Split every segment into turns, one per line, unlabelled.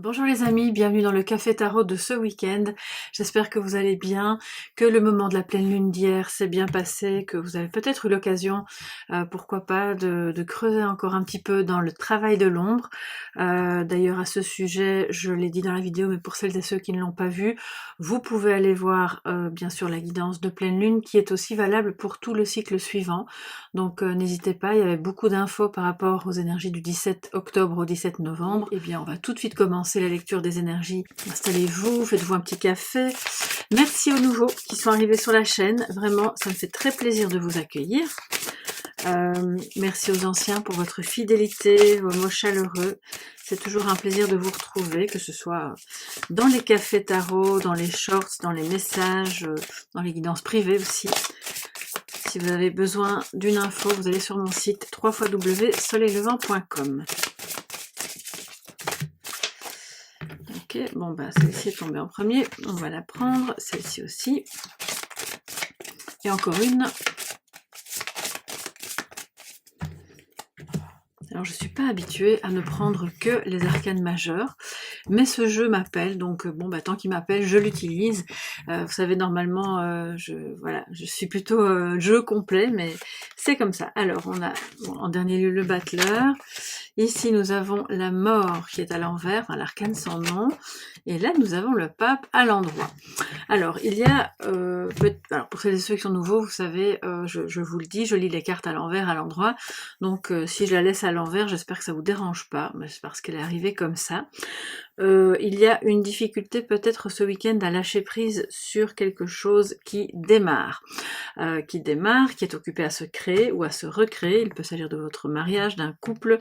Bonjour les amis, bienvenue dans le Café Tarot de ce week-end. J'espère que vous allez bien, que le moment de la pleine lune d'hier s'est bien passé, que vous avez peut-être eu l'occasion, pourquoi pas, de creuser encore un petit peu dans le travail de l'ombre. D'ailleurs à ce sujet, je l'ai dit dans la vidéo, mais pour celles et ceux qui ne l'ont pas vu, vous pouvez aller voir bien sûr la guidance de pleine lune qui est aussi valable pour tout le cycle suivant. Donc n'hésitez pas, il y avait beaucoup d'infos par rapport aux énergies du 17 octobre au 17 novembre. Et bien on va tout de suite commencer la lecture des énergies. Installez-vous, faites-vous un petit café. Merci aux nouveaux qui sont arrivés sur la chaîne. Vraiment, ça me fait très plaisir de vous accueillir. Merci aux anciens pour votre fidélité, vos mots chaleureux. C'est toujours un plaisir de vous retrouver, que ce soit dans les cafés tarot, dans les shorts, dans les messages, dans les guidances privées aussi. Si vous avez besoin d'une info, vous allez sur mon site www.soleillevent.com. Ok, bon bah celle-ci est tombée en premier, on va la prendre, celle-ci aussi. Et encore une. Alors je suis pas habituée à ne prendre que les arcanes majeures, mais ce jeu m'appelle, donc bon bah tant qu'il m'appelle, je l'utilise. Vous savez normalement, je suis plutôt jeu complet, mais c'est comme ça. Alors on a en dernier lieu le battleur. Ici nous avons la mort qui est à l'envers, enfin, l'arcane sans nom, et là nous avons le pape à l'endroit. Alors, il y a, alors pour celles et ceux qui sont nouveaux, vous savez, je vous le dis, je lis les cartes à l'envers, à l'endroit, donc si je la laisse à l'envers, j'espère que ça vous dérange pas, mais c'est parce qu'elle est arrivée comme ça. Il y a une difficulté peut-être ce week-end à lâcher prise sur quelque chose qui démarre, qui est occupé à se créer ou à se recréer. Il peut s'agir de votre mariage, d'un couple,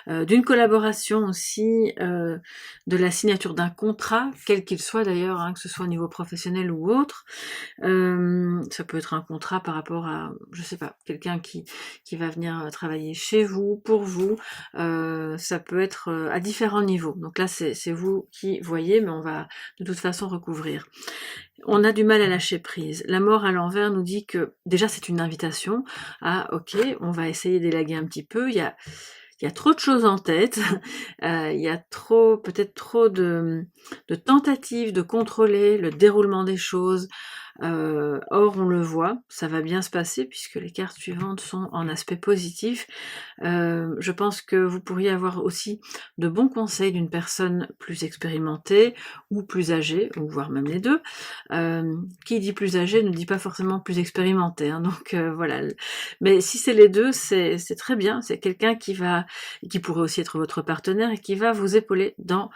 d'une collaboration aussi, de la signature d'un contrat, quel qu'il soit d'ailleurs, hein, que ce soit au niveau professionnel ou autre. Ça peut être un contrat par rapport à, je sais pas, quelqu'un qui va venir travailler chez vous, pour vous. Ça peut être à différents niveaux. Donc là, c'est vous qui voyez, mais on va de toute façon recouvrir. On a du mal à lâcher prise. La mort à l'envers nous dit que déjà c'est une invitation à ok, on va essayer d'élaguer un petit peu. Il y a trop de choses en tête, il y a peut-être trop de tentatives de contrôler le déroulement des choses. Or, on le voit, ça va bien se passer puisque les cartes suivantes sont en aspect positif. Je pense que vous pourriez avoir aussi de bons conseils d'une personne plus expérimentée ou plus âgée, ou voire même les deux. Qui dit plus âgé ne dit pas forcément plus expérimenté, hein, donc voilà. Mais si c'est les deux, c'est très bien. C'est quelqu'un qui pourrait aussi être votre partenaire et qui va vous épauler dans,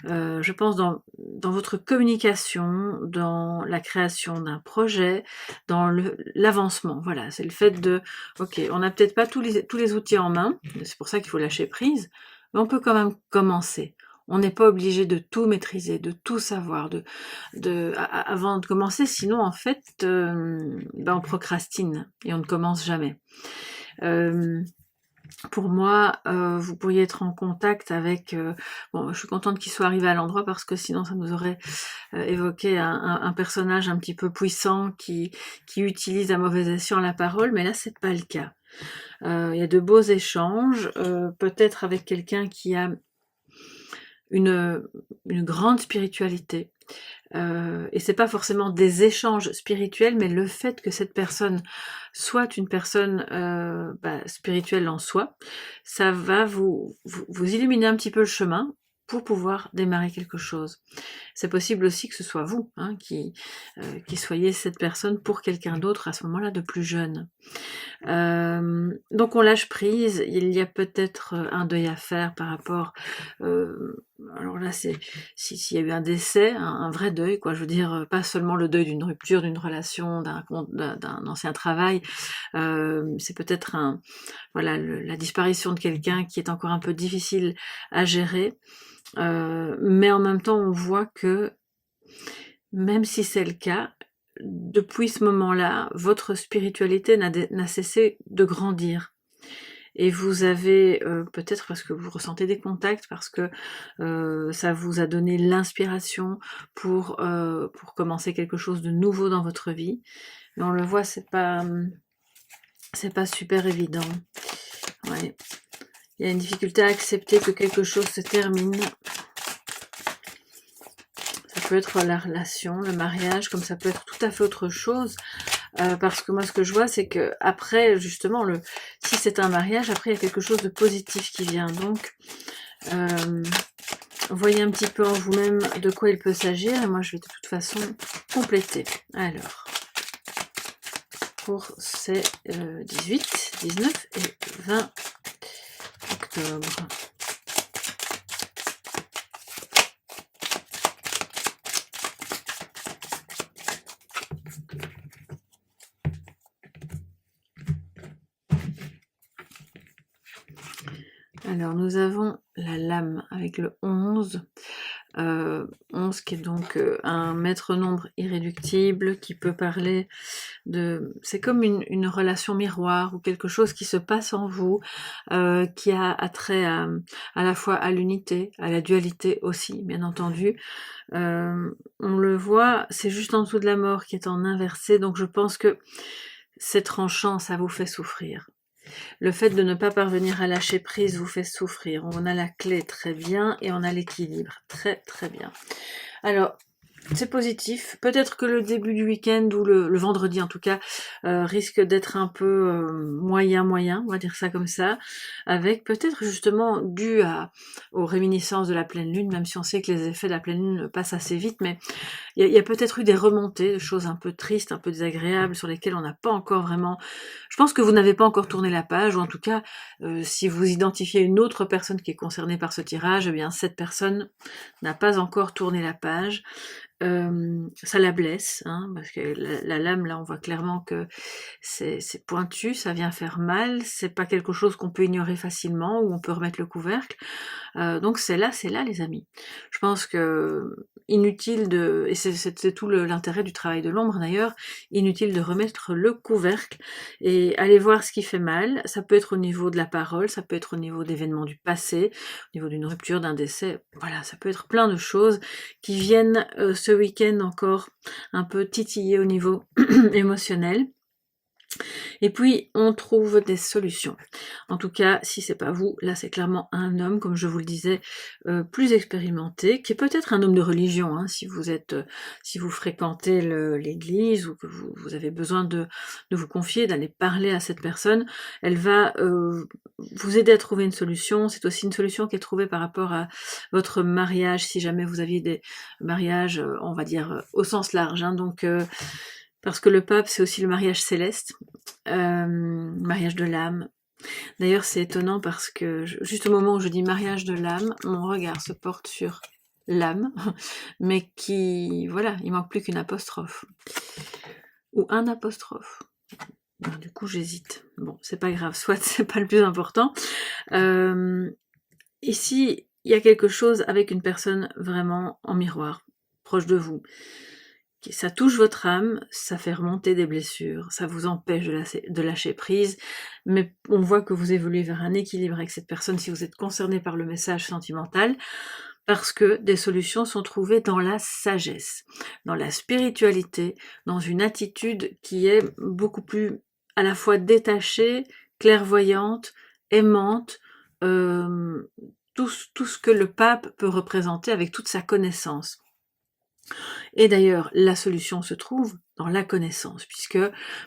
je pense, dans votre communication, dans la création d'un projet, dans l'avancement. Voilà, c'est le fait de, ok, on n'a peut-être pas tous les outils en main, c'est pour ça qu'il faut lâcher prise, mais on peut quand même commencer. On n'est pas obligé de tout maîtriser, de tout savoir, avant de commencer, sinon en fait, on procrastine et on ne commence jamais. Pour moi, vous pourriez être en contact avec, bon, je suis contente qu'il soit arrivé à l'endroit parce que sinon ça nous aurait évoqué un personnage un petit peu puissant qui utilise à mauvais escient la parole, mais là c'est pas le cas. Il y a de beaux échanges, peut-être avec quelqu'un qui a une grande spiritualité. Et c'est pas forcément des échanges spirituels, mais le fait que cette personne soit une personne spirituelle en soi, ça va vous illuminer un petit peu le chemin pour pouvoir démarrer quelque chose. C'est possible aussi que ce soit vous, hein, qui soyez cette personne pour quelqu'un d'autre à ce moment-là de plus jeune. Donc on lâche prise, il y a peut-être un deuil à faire par rapport, alors là c'est s'il y a eu un décès, un vrai deuil quoi, je veux dire, pas seulement le deuil d'une rupture d'une relation, d'un ancien travail, c'est peut-être voilà la disparition de quelqu'un qui est encore un peu difficile à gérer, mais en même temps on voit que même si c'est le cas, depuis ce moment-là, votre spiritualité n'a cessé de grandir. Et vous avez, peut-être parce que vous ressentez des contacts, parce que ça vous a donné l'inspiration pour commencer quelque chose de nouveau dans votre vie. Mais on le voit, c'est pas super évident. Ouais. Il y a une difficulté à accepter que quelque chose se termine. peut être la relation, le mariage, comme ça peut être tout à fait autre chose. Parce que moi, ce que je vois, c'est que après, justement, si c'est un mariage, après, il y a quelque chose de positif qui vient. Donc, voyez un petit peu en vous-même de quoi il peut s'agir. Et moi, je vais de toute façon compléter. Alors, pour ces 18, 19 et 20 octobre. Alors, nous avons la lame avec le 11. 11 qui est donc un maître nombre irréductible, qui peut parler de... C'est comme une relation miroir, ou quelque chose qui se passe en vous, qui a attrait à la fois à l'unité, à la dualité aussi, bien entendu. On le voit, c'est juste en dessous de la mort qui est en inversé, donc je pense que c'est tranchant, ça vous fait souffrir. Le fait de ne pas parvenir à lâcher prise vous fait souffrir. On a la clé, très bien, et on a l'équilibre, très très bien. Alors, c'est positif. Peut-être que le début du week-end, ou le vendredi en tout cas, risque d'être un peu moyen, on va dire ça comme ça, avec peut-être justement dû aux réminiscences de la pleine lune, même si on sait que les effets de la pleine lune passent assez vite, mais il y a peut-être eu des remontées, de choses un peu tristes, un peu désagréables, sur lesquelles on n'a pas encore vraiment... Je pense que vous n'avez pas encore tourné la page, ou en tout cas, si vous identifiez une autre personne qui est concernée par ce tirage, eh bien cette personne n'a pas encore tourné la page. Ça la blesse, hein, parce que la lame, là, on voit clairement que c'est pointu, ça vient faire mal, c'est pas quelque chose qu'on peut ignorer facilement, ou on peut remettre le couvercle. Donc c'est là, les amis. Je pense que inutile de... Et c'est tout l'intérêt du travail de l'ombre d'ailleurs, inutile de remettre le couvercle et aller voir ce qui fait mal. Ça peut être au niveau de la parole, ça peut être au niveau d'événements du passé, au niveau d'une rupture, d'un décès, voilà, ça peut être plein de choses qui viennent ce week-end encore un peu titiller au niveau émotionnel. Et puis, on trouve des solutions. En tout cas, si c'est pas vous, là c'est clairement un homme, comme je vous le disais, plus expérimenté, qui est peut-être un homme de religion, hein, si vous fréquentez l'église, ou que vous avez besoin de vous confier, d'aller parler à cette personne, elle va vous aider à trouver une solution. C'est aussi une solution qui est trouvée par rapport à votre mariage, si jamais vous aviez des mariages, on va dire, au sens large, hein, donc... parce que le pape, c'est aussi le mariage céleste, mariage de l'âme. D'ailleurs, c'est étonnant parce que, juste au moment où je dis mariage de l'âme, mon regard se porte sur l'âme, mais voilà, il manque plus qu'une apostrophe. Ou un apostrophe. Alors, du coup, j'hésite. Bon, c'est pas grave, soit c'est pas le plus important. Ici, il y a quelque chose avec une personne vraiment en miroir, proche de vous. Ça touche votre âme, ça fait remonter des blessures, ça vous empêche de lâcher prise, mais on voit que vous évoluez vers un équilibre avec cette personne si vous êtes concerné par le message sentimental, parce que des solutions sont trouvées dans la sagesse, dans la spiritualité, dans une attitude qui est beaucoup plus à la fois détachée, clairvoyante, aimante, tout ce que le pape peut représenter avec toute sa connaissance. Et d'ailleurs, la solution se trouve dans la connaissance, puisque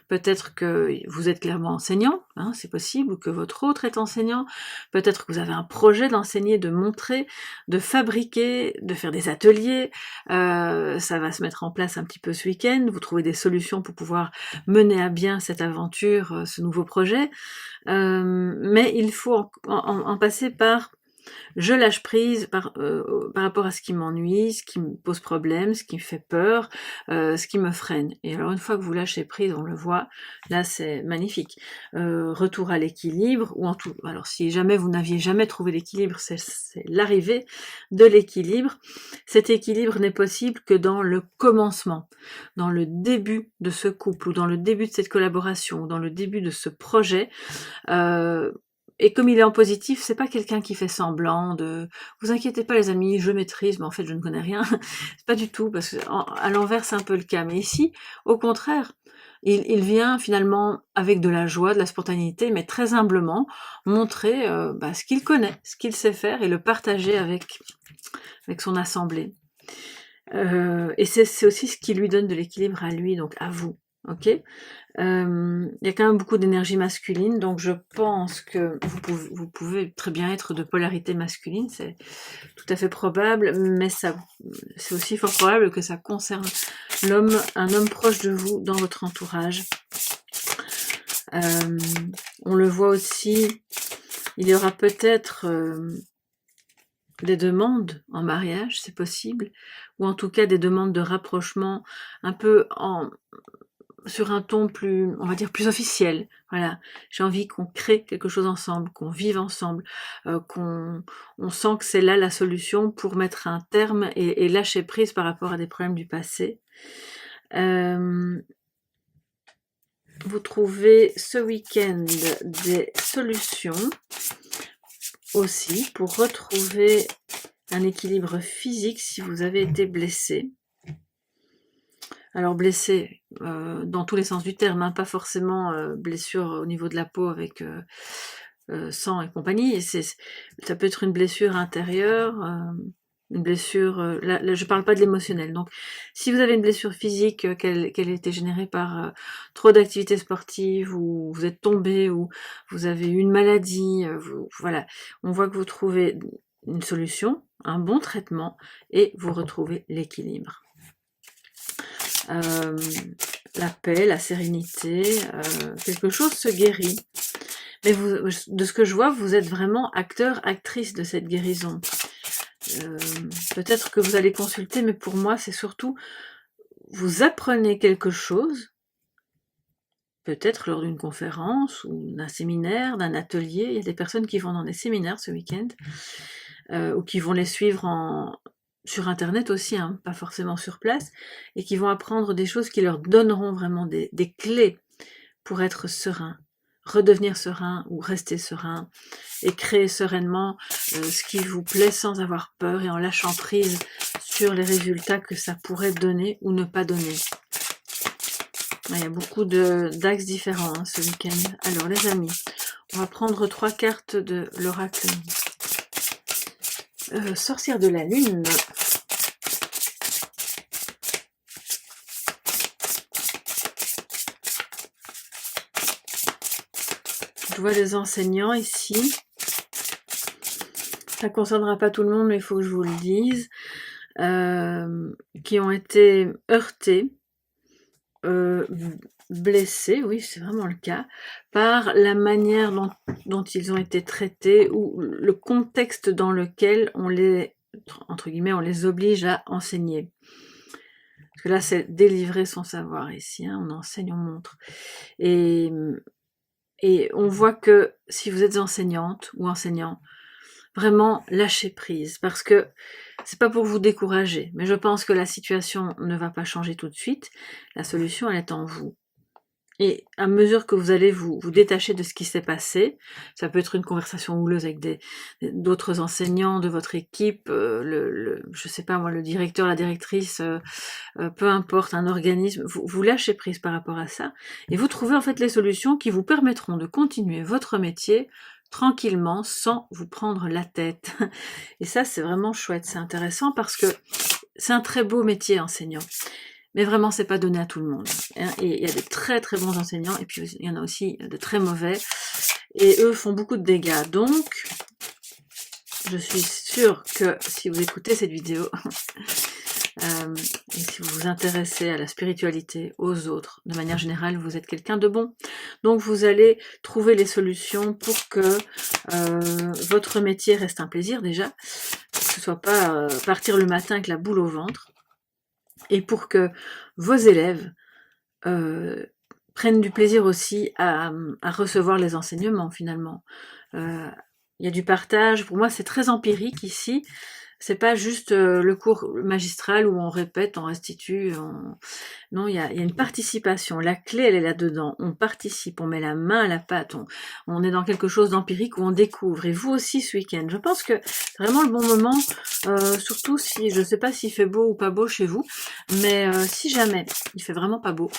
peut-être que vous êtes clairement enseignant, hein, c'est possible, ou que votre autre est enseignant, peut-être que vous avez un projet d'enseigner, de montrer, de fabriquer, de faire des ateliers, ça va se mettre en place un petit peu ce week-end, vous trouvez des solutions pour pouvoir mener à bien cette aventure, ce nouveau projet, mais il faut en passer par... Je lâche prise par rapport à ce qui m'ennuie, ce qui me pose problème, ce qui me fait peur, ce qui me freine. Et alors une fois que vous lâchez prise, on le voit, là c'est magnifique. Retour à l'équilibre, ou en tout... Alors si jamais vous n'aviez jamais trouvé l'équilibre, c'est l'arrivée de l'équilibre. Cet équilibre n'est possible que dans le commencement, dans le début de ce couple, ou dans le début de cette collaboration, ou dans le début de ce projet. Et comme il est en positif, c'est pas quelqu'un qui fait semblant de... Vous inquiétez pas les amis, je maîtrise, mais en fait je ne connais rien. C'est pas du tout, parce que à l'envers c'est un peu le cas. Mais ici, au contraire, il vient finalement avec de la joie, de la spontanéité, mais très humblement, montrer ce qu'il connaît, ce qu'il sait faire, et le partager avec son assemblée. Et c'est aussi ce qui lui donne de l'équilibre à lui, donc à vous, ok? Il y a quand même beaucoup d'énergie masculine, donc je pense que vous pouvez très bien être de polarité masculine, c'est tout à fait probable, mais c'est aussi fort probable que ça concerne un homme proche de vous dans votre entourage. On le voit aussi, il y aura peut-être des demandes en mariage, c'est possible, ou en tout cas des demandes de rapprochement un peu sur un ton plus, on va dire, plus officiel. Voilà, j'ai envie qu'on crée quelque chose ensemble, qu'on vive ensemble, on sent que c'est là la solution pour mettre un terme et lâcher prise par rapport à des problèmes du passé. Vous trouvez ce week-end des solutions aussi pour retrouver un équilibre physique si vous avez été blessé. Alors blessé dans tous les sens du terme, hein, pas forcément blessure au niveau de la peau avec sang et compagnie. Ça peut être une blessure intérieure, une blessure. Là, je parle pas de l'émotionnel. Donc, si vous avez une blessure physique, qu'elle ait été générée par trop d'activités sportives, ou vous êtes tombé, ou vous avez eu une maladie, voilà, on voit que vous trouvez une solution, un bon traitement, et vous retrouvez l'équilibre. La paix, la sérénité, quelque chose se guérit. Mais de ce que je vois, vous êtes vraiment acteur, actrice de cette guérison. Peut-être que vous allez consulter, mais pour moi, c'est surtout, vous apprenez quelque chose, peut-être lors d'une conférence, ou d'un séminaire, d'un atelier. Il y a des personnes qui vont dans des séminaires ce week-end, ou qui vont les suivre sur internet aussi, hein, pas forcément sur place, et qui vont apprendre des choses qui leur donneront vraiment des clés pour être serein, redevenir serein ou rester serein, et créer sereinement ce qui vous plaît sans avoir peur et en lâchant prise sur les résultats que ça pourrait donner ou ne pas donner. Il y a beaucoup d'axes différents ce week-end. Alors les amis, on va prendre 3 cartes de l'oracle sorcière de la lune. Je vois des enseignants ici. Ça ne concernera pas tout le monde, mais il faut que je vous le dise. Qui ont été heurtés, blessés, oui, c'est vraiment le cas, par la manière dont ils ont été traités, ou le contexte dans lequel on les, entre guillemets, on les oblige à enseigner. Parce que là, c'est délivrer son savoir ici, hein, on enseigne, on montre. Et on voit que si vous êtes enseignante ou enseignant, vraiment lâchez prise, parce que c'est pas pour vous décourager, mais je pense que la situation ne va pas changer tout de suite. La solution, elle est en vous. Et à mesure que vous allez vous détacher de ce qui s'est passé, ça peut être une conversation houleuse avec d'autres enseignants de votre équipe, je sais pas moi, le directeur, la directrice, peu importe, un organisme, vous lâchez prise par rapport à ça, et vous trouvez en fait les solutions qui vous permettront de continuer votre métier tranquillement, sans vous prendre la tête. Et ça, c'est vraiment chouette, c'est intéressant, parce que c'est un très beau métier, enseignant. Mais vraiment, c'est pas donné à tout le monde. Et il y a des très très bons enseignants, et puis il y en a aussi de très mauvais, et eux font beaucoup de dégâts. Donc, je suis sûre que si vous écoutez cette vidéo, et si vous vous intéressez à la spiritualité, aux autres, de manière générale, vous êtes quelqu'un de bon. Donc vous allez trouver les solutions pour que votre métier reste un plaisir déjà, que ce soit pas partir le matin avec la boule au ventre, et pour que vos élèves prennent du plaisir aussi à recevoir les enseignements finalement. Il y a du partage, pour moi c'est très empirique ici. C'est pas juste le cours magistral où on répète, on restitue, non, il y a une participation. La clé, elle est là-dedans. On participe, on met la main à la pâte, on est dans quelque chose d'empirique où on découvre. Et vous aussi ce week-end. Je pense que c'est vraiment le bon moment, surtout si, je sais pas s'il fait beau ou pas beau chez vous, mais si jamais il fait vraiment pas beau,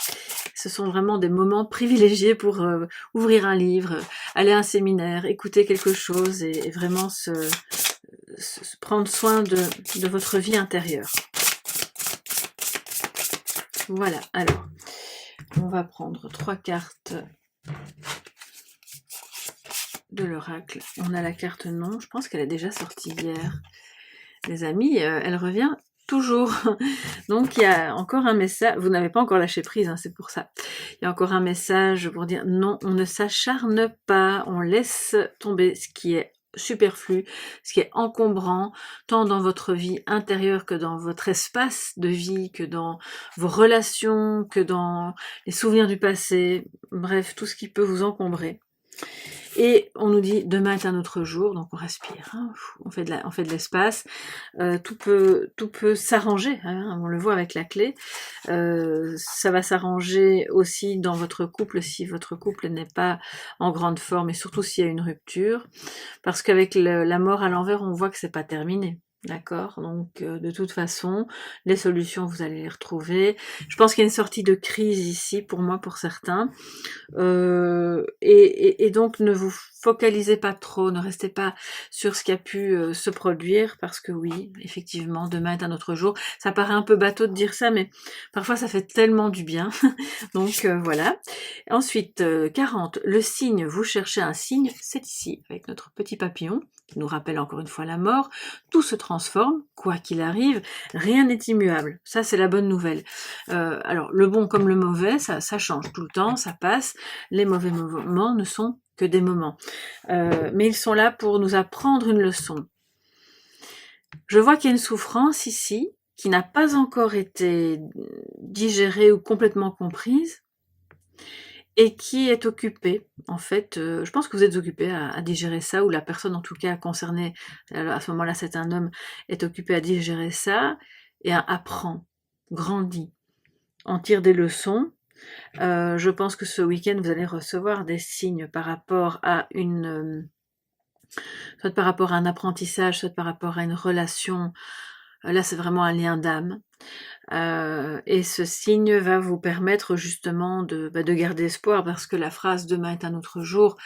ce sont vraiment des moments privilégiés pour ouvrir un livre, aller à un séminaire, écouter quelque chose et vraiment prendre soin de votre vie intérieure. Voilà, alors, on va prendre 3 cartes de l'oracle. On a la carte non, je pense qu'elle est déjà sortie hier. Les amis, elle revient toujours. Donc il y a encore un message, vous n'avez pas encore lâché prise, hein, c'est pour ça. Il y a encore un message pour dire non, on ne s'acharne pas, on laisse tomber ce qui est superflu, ce qui est encombrant, tant dans votre vie intérieure que dans votre espace de vie, que dans vos relations, que dans les souvenirs du passé, bref, tout ce qui peut vous encombrer. Et on nous dit demain est un autre jour, donc on respire, hein, on fait de l'espace, tout peut s'arranger, hein, on le voit avec la clé, ça va s'arranger aussi dans votre couple si votre couple n'est pas en grande forme et surtout s'il y a une rupture, parce qu'avec la mort à l'envers, on voit que c'est pas terminé. D'accord, donc de toute façon, les solutions, vous allez les retrouver. Je pense qu'il y a une sortie de crise ici, pour moi, pour certains. Et donc ne vous focalisez pas trop, ne restez pas sur ce qui a pu se produire, parce que oui, effectivement, demain est un autre jour. Ça paraît un peu bateau de dire ça, mais parfois ça fait tellement du bien. Donc voilà. Ensuite, 40, le signe, vous cherchez un signe, c'est ici, avec notre petit papillon, qui nous rappelle encore une fois la mort. Tout se transforme, quoi qu'il arrive, rien n'est immuable. Ça, c'est la bonne nouvelle. Alors, le bon comme le mauvais, ça change tout le temps, ça passe. Les mauvais moments ne sont que des moments. Mais ils sont là pour nous apprendre une leçon. Je vois qu'il y a une souffrance ici, qui n'a pas encore été digérée ou complètement comprise, et qui est occupée. En fait, je pense que vous êtes occupé à digérer ça, ou la personne en tout cas concernée, à ce moment-là c'est un homme, est occupé à digérer ça, et apprend, grandit, en tire des leçons. Je pense que ce week-end, vous allez recevoir des signes par rapport à soit par rapport à un apprentissage, soit par rapport à une relation. Là, c'est vraiment un lien d'âme. Et ce signe va vous permettre justement de garder espoir, parce que la phrase « demain est un autre jour »,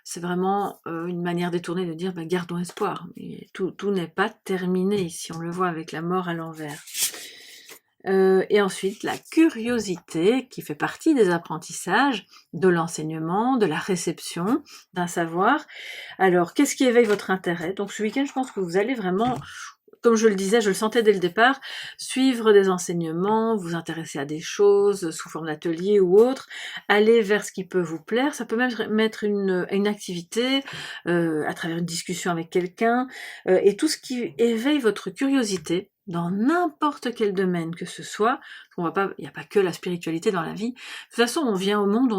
c'est vraiment une manière détournée de dire gardons espoir. Et tout n'est pas terminé ici, on le voit avec la mort à l'envers. Et ensuite, la curiosité, qui fait partie des apprentissages, de l'enseignement, de la réception d'un savoir. Alors, qu'est-ce qui éveille votre intérêt? Donc ce week-end, je pense que vous allez vraiment, comme je le disais, je le sentais dès le départ, suivre des enseignements, vous intéresser à des choses sous forme d'atelier ou autre, aller vers ce qui peut vous plaire. Ça peut même mettre une activité à travers une discussion avec quelqu'un, et tout ce qui éveille votre curiosité dans n'importe quel domaine que ce soit. Il n'y a pas que la spiritualité dans la vie. De toute façon, on vient au monde,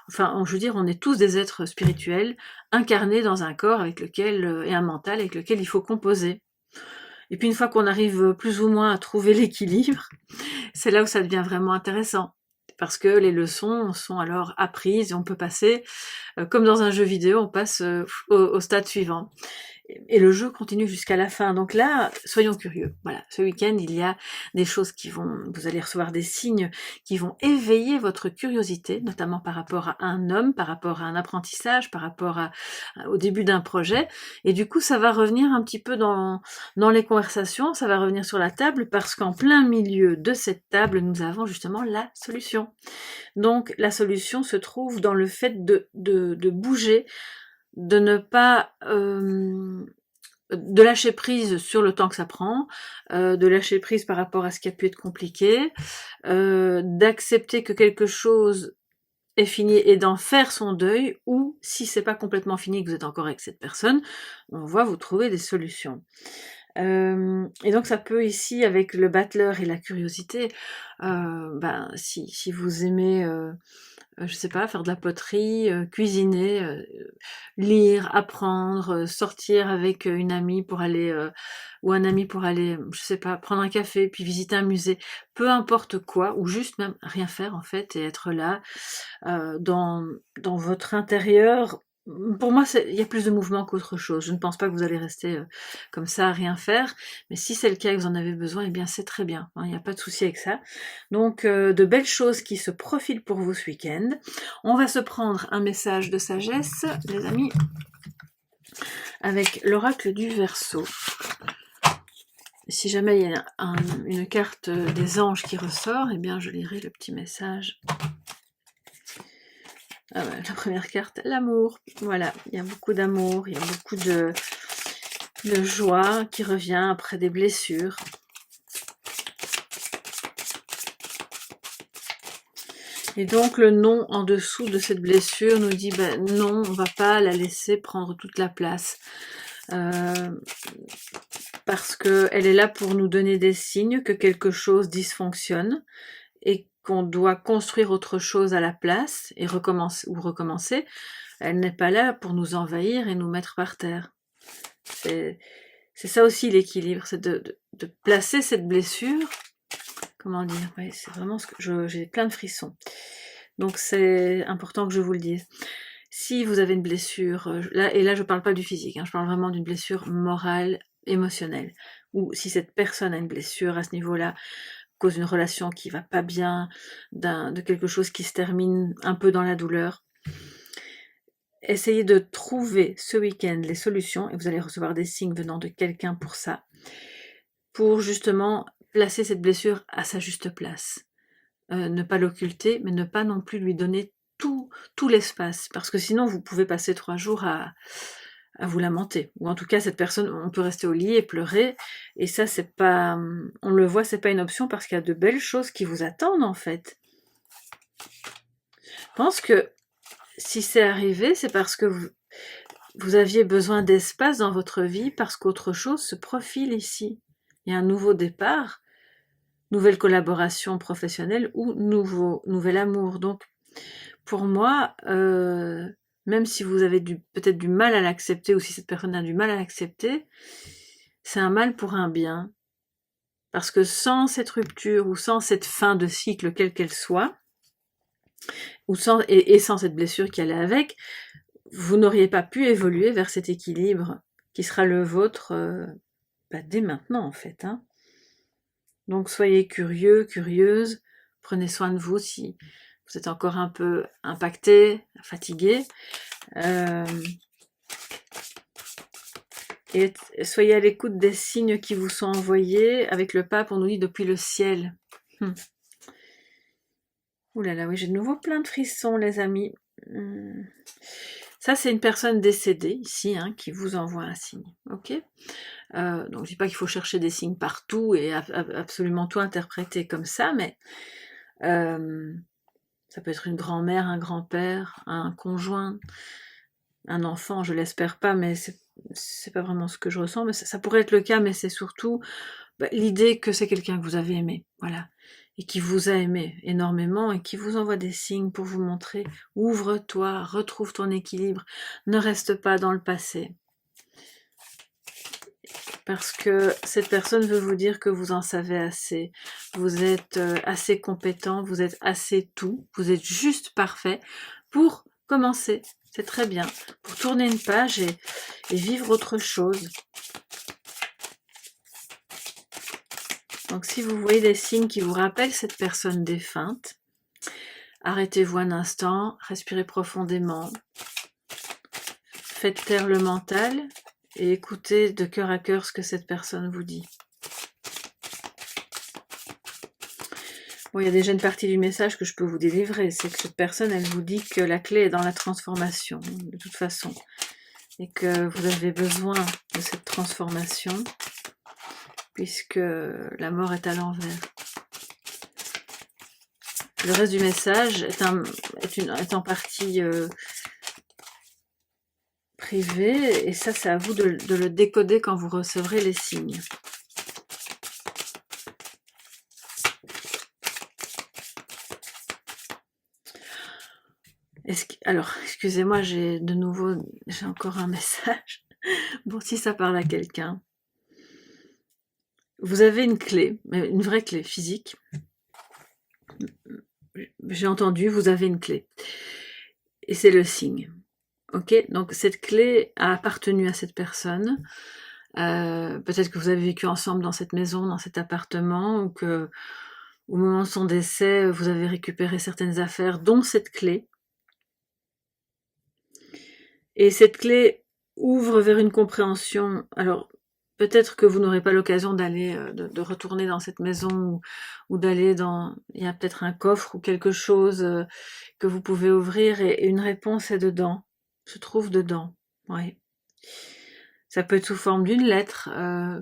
je veux dire, on est tous des êtres spirituels, incarnés dans un corps avec lequel, et un mental avec lequel il faut composer. Et puis une fois qu'on arrive plus ou moins à trouver l'équilibre, c'est là où ça devient vraiment intéressant. Parce que les leçons sont alors apprises et on peut passer, comme dans un jeu vidéo, on passe au stade suivant. Et le jeu continue jusqu'à la fin. Donc là, soyons curieux. Voilà, ce week-end, il y a des choses vous allez recevoir des signes qui vont éveiller votre curiosité, notamment par rapport à un homme, par rapport à un apprentissage, par rapport au début d'un projet. Et du coup, ça va revenir un petit peu dans les conversations, ça va revenir sur la table, parce qu'en plein milieu de cette table, nous avons justement la solution. Donc la solution se trouve dans le fait de bouger, de ne pas de lâcher prise sur le temps que ça prend, de lâcher prise par rapport à ce qui a pu être compliqué, d'accepter que quelque chose est fini et d'en faire son deuil, ou si c'est pas complètement fini, que vous êtes encore avec cette personne, on va vous trouver des solutions. Et donc ça peut ici, avec le battleur et la curiosité, si vous aimez je sais pas, faire de la poterie, cuisiner, lire, apprendre, sortir avec une amie pour aller, ou un ami pour aller, je sais pas, prendre un café, puis visiter un musée, peu importe quoi, ou juste même rien faire en fait, et être là, dans votre intérieur. Pour moi, il y a plus de mouvement qu'autre chose. Je ne pense pas que vous allez rester comme ça à rien faire, mais si c'est le cas et que vous en avez besoin, eh bien c'est très bien, hein, il n'y a pas de souci avec ça. Donc de belles choses qui se profilent pour vous ce week-end. On va se prendre un message de sagesse, les amis, avec l'oracle du Verseau. Si jamais il y a une carte des anges qui ressort, eh bien je lirai le petit message. Ah ouais, la première carte, l'amour. Voilà, il y a beaucoup d'amour, il y a beaucoup de joie qui revient après des blessures. Et donc le non en dessous de cette blessure nous dit ben non, on va pas la laisser prendre toute la place. Parce qu'elle est là pour nous donner des signes que quelque chose dysfonctionne et qu'on doit construire autre chose à la place et recommencer. Elle n'est pas là pour nous envahir et nous mettre par terre. C'est ça aussi l'équilibre, c'est de placer cette blessure. Comment dire? Ouais, c'est vraiment ce que j'ai plein de frissons. Donc c'est important que je vous le dise. Si vous avez une blessure, là je parle pas du physique, hein, je parle vraiment d'une blessure morale, émotionnelle, ou si cette personne a une blessure à ce niveau-là, cause d'une relation qui va pas bien, de quelque chose qui se termine un peu dans la douleur, essayez de trouver ce week-end les solutions, et vous allez recevoir des signes venant de quelqu'un pour ça, pour justement placer cette blessure à sa juste place. Ne pas l'occulter, mais ne pas non plus lui donner tout l'espace, parce que sinon vous pouvez passer 3 jours à vous lamenter, ou en tout cas cette personne, on peut rester au lit et pleurer, et ça c'est pas, on le voit, c'est pas une option parce qu'il y a de belles choses qui vous attendent en fait. Je pense que si c'est arrivé, c'est parce que vous aviez besoin d'espace dans votre vie, parce qu'autre chose se profile ici. Il y a un nouveau départ, nouvelle collaboration professionnelle ou nouvel amour. Donc pour moi, même si vous avez peut-être du mal à l'accepter, ou si cette personne a du mal à l'accepter, c'est un mal pour un bien. Parce que sans cette rupture, ou sans cette fin de cycle, quelle qu'elle soit, ou sans cette blessure qui allait avec, vous n'auriez pas pu évoluer vers cet équilibre qui sera le vôtre dès maintenant en fait. Hein. Donc soyez curieux, curieuse, prenez soin de vous si vous êtes encore un peu impacté, fatigué. Et soyez à l'écoute des signes qui vous sont envoyés. Avec le pape, on nous dit depuis le ciel. Ouh là là, oui, j'ai de nouveau plein de frissons, les amis. Ça, c'est une personne décédée, ici, hein, qui vous envoie un signe. Ok. Donc, je dis pas qu'il faut chercher des signes partout et absolument tout interpréter comme ça, mais ça peut être une grand-mère, un grand-père, un conjoint, un enfant, je l'espère pas, mais c'est pas vraiment ce que je ressens, mais ça pourrait être le cas, mais c'est surtout l'idée que c'est quelqu'un que vous avez aimé, voilà, et qui vous a aimé énormément et qui vous envoie des signes pour vous montrer, ouvre-toi, retrouve ton équilibre, ne reste pas dans le passé. Parce que cette personne veut vous dire que vous en savez assez, vous êtes assez compétent, vous êtes assez tout, vous êtes juste parfait pour commencer, c'est très bien, pour tourner une page et vivre autre chose. Donc si vous voyez des signes qui vous rappellent cette personne défunte, arrêtez-vous un instant, respirez profondément, faites taire le mental et écoutez de cœur à cœur ce que cette personne vous dit. Bon, il y a déjà une partie du message que je peux vous délivrer, c'est que cette personne, elle vous dit que la clé est dans la transformation, de toute façon, et que vous avez besoin de cette transformation, puisque la mort est à l'envers. Le reste du message est en partie privé, et ça, c'est à vous de le décoder quand vous recevrez les signes. Alors, excusez-moi, j'ai encore un message. Bon, si ça parle à quelqu'un. Vous avez une clé, une vraie clé physique. J'ai entendu, vous avez une clé. Et c'est le signe. Ok, donc cette clé a appartenu à cette personne. Peut-être que vous avez vécu ensemble dans cette maison, dans cet appartement, ou que au moment de son décès, vous avez récupéré certaines affaires, dont cette clé. Et cette clé ouvre vers une compréhension. Alors, peut-être que vous n'aurez pas l'occasion d'aller, de retourner dans cette maison ou d'aller dans... Il y a peut-être un coffre ou quelque chose que vous pouvez ouvrir et une réponse est dedans, se trouve dedans. Oui. Ça peut être sous forme d'une lettre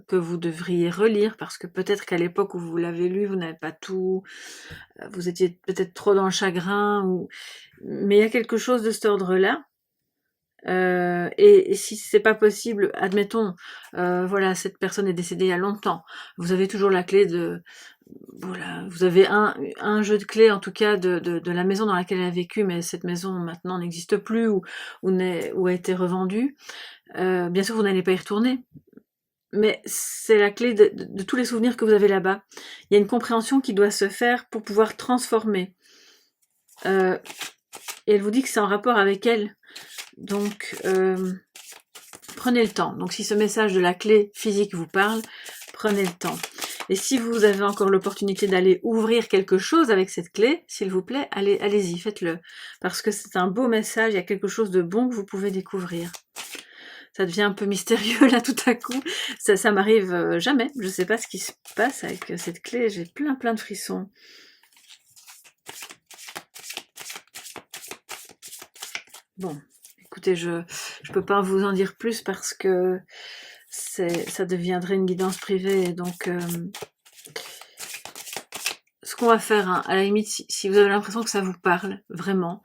que vous devriez relire parce que peut-être qu'à l'époque où vous l'avez lu, vous n'avez pas tout, vous étiez peut-être trop dans le chagrin ou... Mais il y a quelque chose de cet ordre-là. Et si c'est pas possible, admettons, voilà, cette personne est décédée il y a longtemps. Vous avez toujours la clé de, voilà, vous avez un jeu de clés en tout cas de la maison dans laquelle elle a vécu, mais cette maison maintenant n'existe plus ou a été revendue. Bien sûr, vous n'allez pas y retourner, mais c'est la clé de tous les souvenirs que vous avez là-bas. Il y a une compréhension qui doit se faire pour pouvoir transformer. Et elle vous dit que c'est en rapport avec elle. Donc, prenez le temps. Donc, si ce message de la clé physique vous parle, prenez le temps. Et si vous avez encore l'opportunité d'aller ouvrir quelque chose avec cette clé, s'il vous plaît, allez-y, faites-le. Parce que c'est un beau message, il y a quelque chose de bon que vous pouvez découvrir. Ça devient un peu mystérieux là tout à coup. Ça m'arrive jamais. Je ne sais pas ce qui se passe avec cette clé. J'ai plein de frissons. Bon, écoutez, je peux pas vous en dire plus parce que ça deviendrait une guidance privée. Donc, ce qu'on va faire, hein, à la limite, si vous avez l'impression que ça vous parle, vraiment,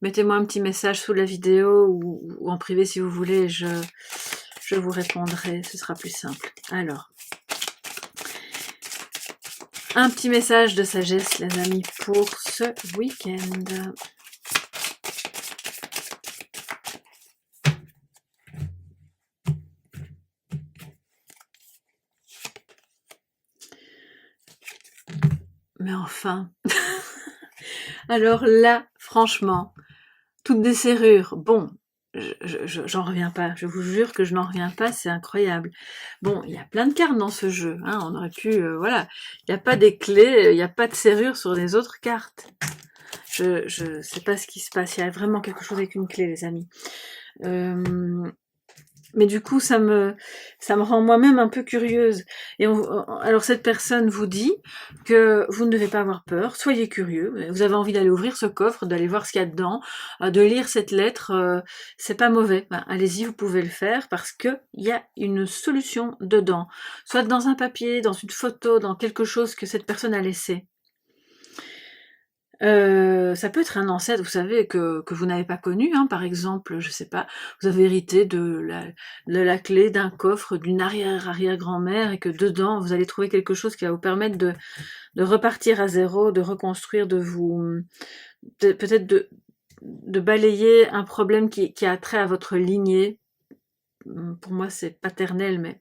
mettez-moi un petit message sous la vidéo ou en privé si vous voulez, je vous répondrai, ce sera plus simple. Alors, un petit message de sagesse, les amis, pour ce week-end. Mais enfin, alors là, franchement, toutes des serrures, bon, j'en reviens pas, je vous jure que je n'en reviens pas, c'est incroyable. Bon, il y a plein de cartes dans ce jeu, hein, on aurait pu, voilà, il n'y a pas des clés, il n'y a pas de serrure sur les autres cartes. Je sais pas ce qui se passe, il y a vraiment quelque chose avec une clé, les amis. Mais du coup, ça me rend moi-même un peu curieuse. Et alors cette personne vous dit que vous ne devez pas avoir peur, soyez curieux. Vous avez envie d'aller ouvrir ce coffre, d'aller voir ce qu'il y a dedans, de lire cette lettre, c'est pas mauvais. Ben, allez-y, vous pouvez le faire parce que il y a une solution dedans. Soit dans un papier, dans une photo, dans quelque chose que cette personne a laissé. Ça peut être un ancêtre, vous savez, que vous n'avez pas connu, hein, par exemple, je sais pas, vous avez hérité de la clé d'un coffre d'une arrière-arrière-grand-mère et que dedans, vous allez trouver quelque chose qui va vous permettre de repartir à zéro, de reconstruire, peut-être de balayer un problème qui a trait à votre lignée. Pour moi, c'est paternel, mais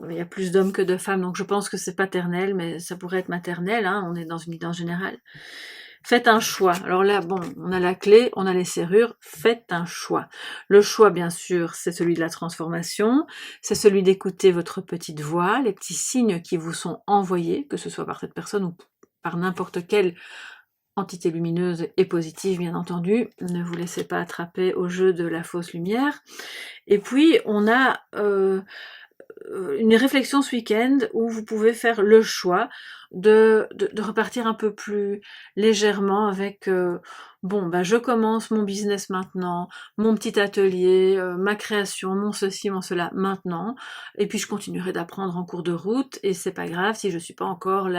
il y a plus d'hommes que de femmes, donc je pense que c'est paternel, mais ça pourrait être maternel, hein, on est dans une guidance générale. Faites un choix. Alors là, bon, on a la clé, on a les serrures, faites un choix. Le choix, bien sûr, c'est celui de la transformation, c'est celui d'écouter votre petite voix, les petits signes qui vous sont envoyés, que ce soit par cette personne ou par n'importe quelle entité lumineuse et positive, bien entendu. Ne vous laissez pas attraper au jeu de la fausse lumière. Et puis, on a une réflexion ce week-end où vous pouvez faire le choix de repartir un peu plus légèrement avec bon, bah, je commence mon business maintenant, mon petit atelier, ma création, mon ceci, mon cela maintenant, et puis je continuerai d'apprendre en cours de route, et c'est pas grave si je suis pas encore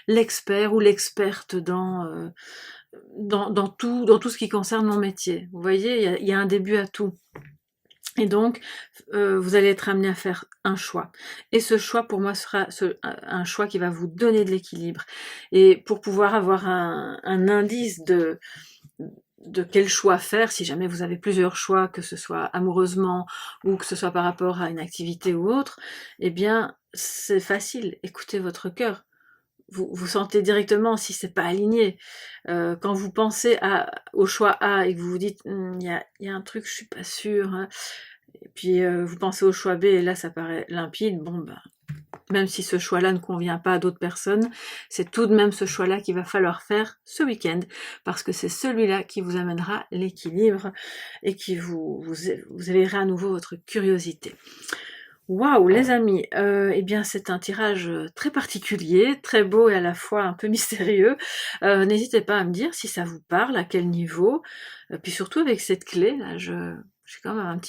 l'expert ou l'experte dans tout ce qui concerne mon métier. Vous voyez, il y a un début à tout. Et donc, vous allez être amené à faire un choix. Et ce choix, pour moi, sera un choix qui va vous donner de l'équilibre. Et pour pouvoir avoir un indice de quel choix faire, si jamais vous avez plusieurs choix, que ce soit amoureusement ou que ce soit par rapport à une activité ou autre, eh bien, c'est facile. Écoutez votre cœur. Vous sentez directement si c'est pas aligné. Quand vous pensez au choix A et que vous vous dites il y a un truc, je suis pas sûre, hein. Et puis vous pensez au choix B et là ça paraît limpide, bon ben même si ce choix-là ne convient pas à d'autres personnes, c'est tout de même ce choix-là qu'il va falloir faire ce week-end, parce que c'est celui-là qui vous amènera l'équilibre et qui vous éveillera à nouveau votre curiosité. Waouh, les amis, eh bien c'est un tirage très particulier, très beau et à la fois un peu mystérieux. N'hésitez pas à me dire si ça vous parle, à quel niveau, puis surtout avec cette clé là, je suis quand même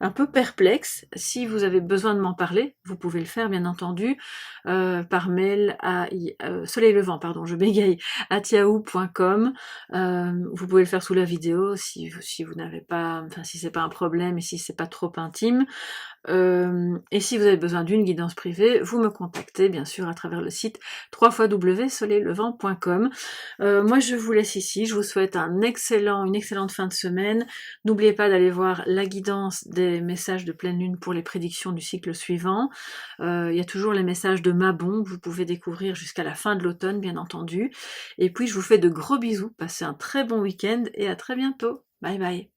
un peu perplexe. Si vous avez besoin de m'en parler, vous pouvez le faire bien entendu par mail à Soleil Levant, pardon, je bégaye, @yahoo.com. Vous pouvez le faire sous la vidéo si vous n'avez pas, enfin si c'est pas un problème et si c'est pas trop intime. Et si vous avez besoin d'une guidance privée, vous me contactez bien sûr à travers le site www.soleillevent.com. Moi je vous laisse ici, je vous souhaite une excellente fin de semaine. N'oubliez pas d'aller voir la guidance des messages de pleine lune pour les prédictions du cycle suivant. Il y a toujours les messages de Mabon que vous pouvez découvrir jusqu'à la fin de l'automne bien entendu. Et puis je vous fais de gros bisous, passez un très bon week-end et à très bientôt. Bye bye.